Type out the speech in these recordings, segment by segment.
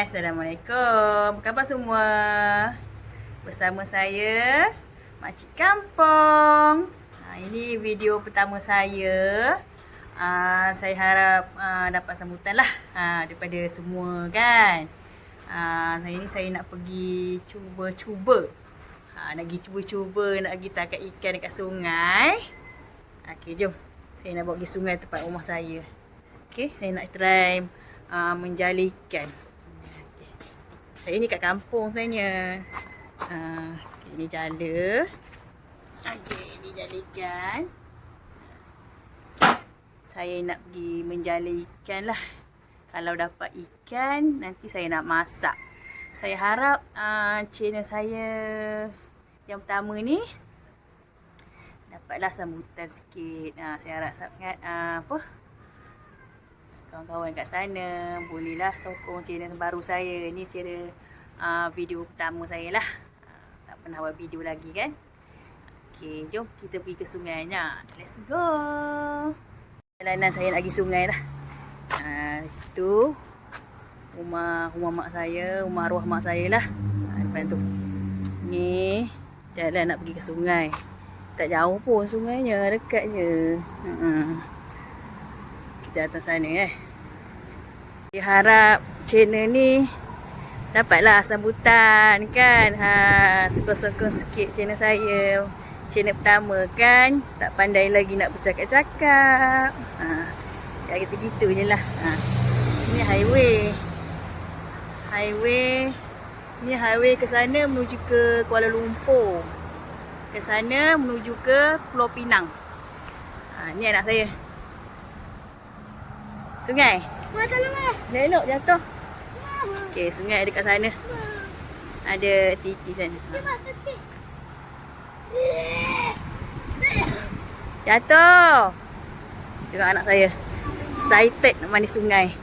Assalamualaikum. Apa khabar semua? Bersama saya Makcik Kampung. Ini video pertama saya. Saya harap dapat sambutan lah daripada semua kan. Saya nak pergi cuba-cuba. Nak pergi cuba-cuba, nak pergi tangkap ikan dekat sungai. Okey, jom. Saya nak bawa pergi sungai tempat rumah saya. Okey, saya nak try menjala ikan. Saya ni kat kampung sebenarnya. Ini jala. Okey, ini jala ikan. Saya nak pergi menjala ikan lah. Kalau dapat ikan, nanti saya nak masak. Saya harap channel saya yang pertama ni dapatlah sambutan sikit. Saya harap sangat kawan-kawan kat sana bolehlah sokong channel baru saya. Ni channel video pertama saya lah. Tak pernah buat video lagi kan. Okey, jom kita pergi ke sungainya. Let's go. Perjalanan saya nak pergi sungai lah. Itu rumah mak saya, rumah arwah mak saya lah. Depan tu. Ni jalan nak pergi ke sungai. Tak jauh pun sungainya, dekat je. Kita datang sana Saya harap channel ni dapatlah sambutan kan. Sokong-sokong sikit channel saya. Channel pertama kan, tak pandai lagi nak bercakap-cakap. Kayak gitu-gitu je lah. Ni highway. Ni highway ke sana menuju ke Kuala Lumpur. Ke sana menuju ke Pulau Pinang. Ni anak saya. Sungai. Elok jatuh. Okey, sungai dekat sana. Ada titi sana. Jatuh. Tengok anak saya. Excited nak mandi sungai.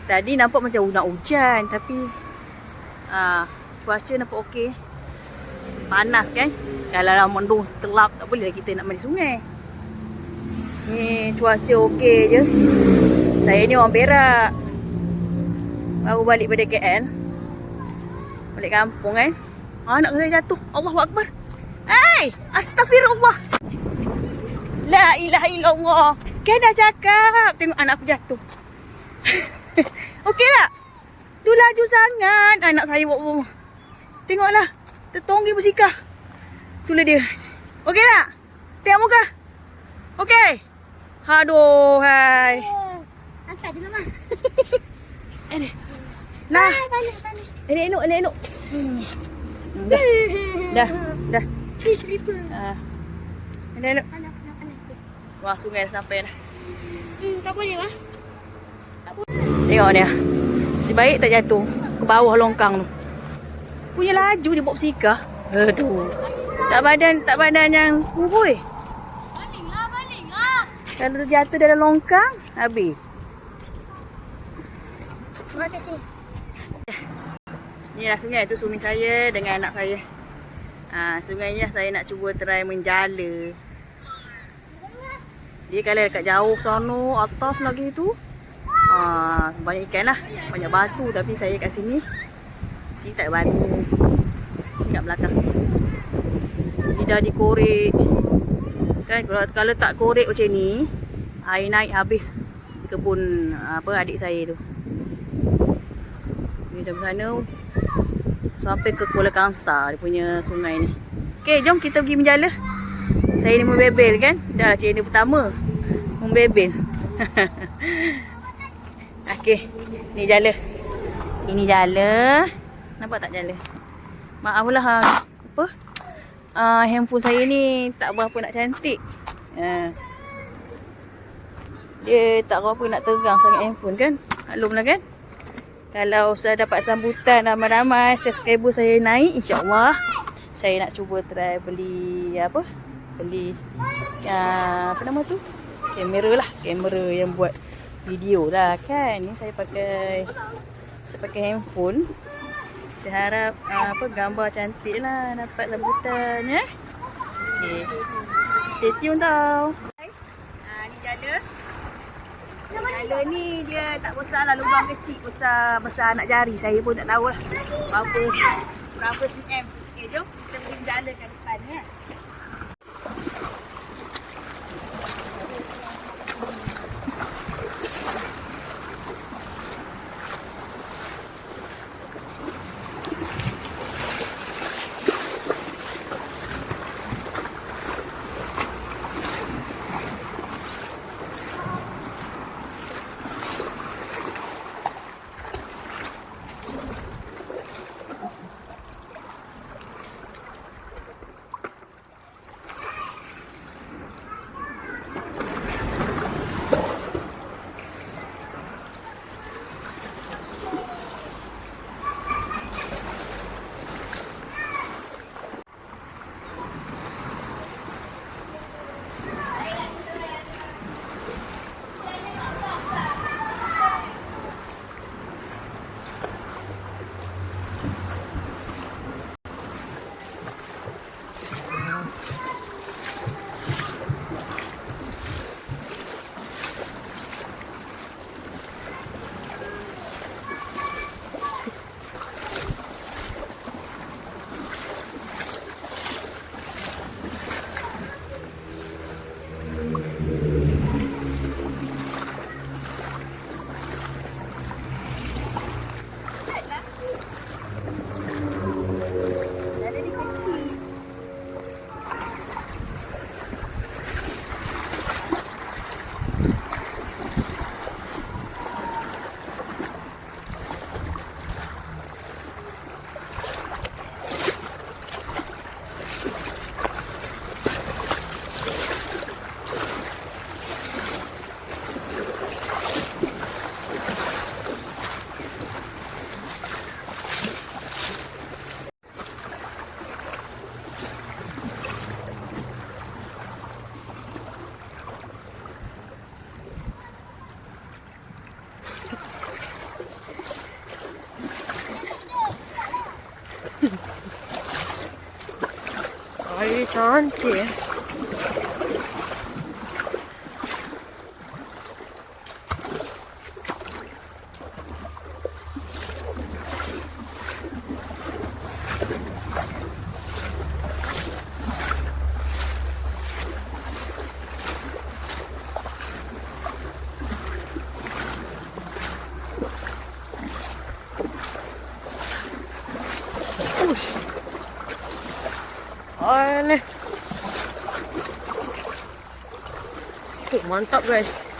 Tadi nampak macam nak hujan, tapi cuaca nampak okey. Panas kan? Kalau mendung setelap, tak boleh lah kita nak mandi sungai. Ni cuaca okey je. Saya ni orang Perak. Baru balik pada KL. Balik kampung kan. Anak saya jatuh. Allahu Akbar. Hai, astagfirullah. La ilaha illallah. Kan dah cakap tengok anak aku jatuh. Okey tak? Tu laju sangat anak saya bawa. Tengoklah. Tertongging bersikah. Itulah dia. Okey tak? Tengok muka. Okey. Aduh, hai. Angkat je Mama. Nah. Elok. Dah. Slipper. Elok. Panas. Wah, sungai dah sampai dah. Tak boleh lah. Tengok dia. Si baik tak jatuh ke bawah longkang tu. Punya laju dia bawa bersikah. Aduh. Tak badan yang hurui. Balinglah. Kalau terjatuh dalam longkang, habis. Terima kasih. Ni lah sungai tu, suami saya dengan anak saya. Sungai ni lah saya nak cuba try menjala. Dia kalau dekat jauh sana, atas lagi tu. Banyak ikan lah. Banyak batu, tapi saya kat sini. Sini tak ada batu. Ni kat belakang. Ni dah dikorek. Kan kalau tak korek macam ni, air naik habis kebun adik saya tu. Ni macam sana sampai ke Kuala Kangsar dia punya sungai ni. Okey, jom kita pergi menjala. Saya ni membebel kan. Dah channel pertama membebel. Okey, ni jala. Ini jala. Nampak tak jala? Maaflah handphone saya ni tak berapa nak cantik. Dia tak berapa nak terang sangat handphone kan. Maklumlah kan. Kalau saya dapat sambutan ramai-ramai, subscriber saya naik, insya-Allah saya nak cuba try beli apa nama tu? Kamera yang buat video lah kan. Ni saya pakai handphone. Saya harap gambar cantik lah dapat sambutan ya. Okey. Stay tune tau. Ni jala. Kalau ni dia tak besar lah, lubang kecil besar anak jari. Saya pun tak tahu lah berapa cm. Okey, jom kita pergi berjalan kat depan ya. Air cantik ya. Air ni. Mantap guys.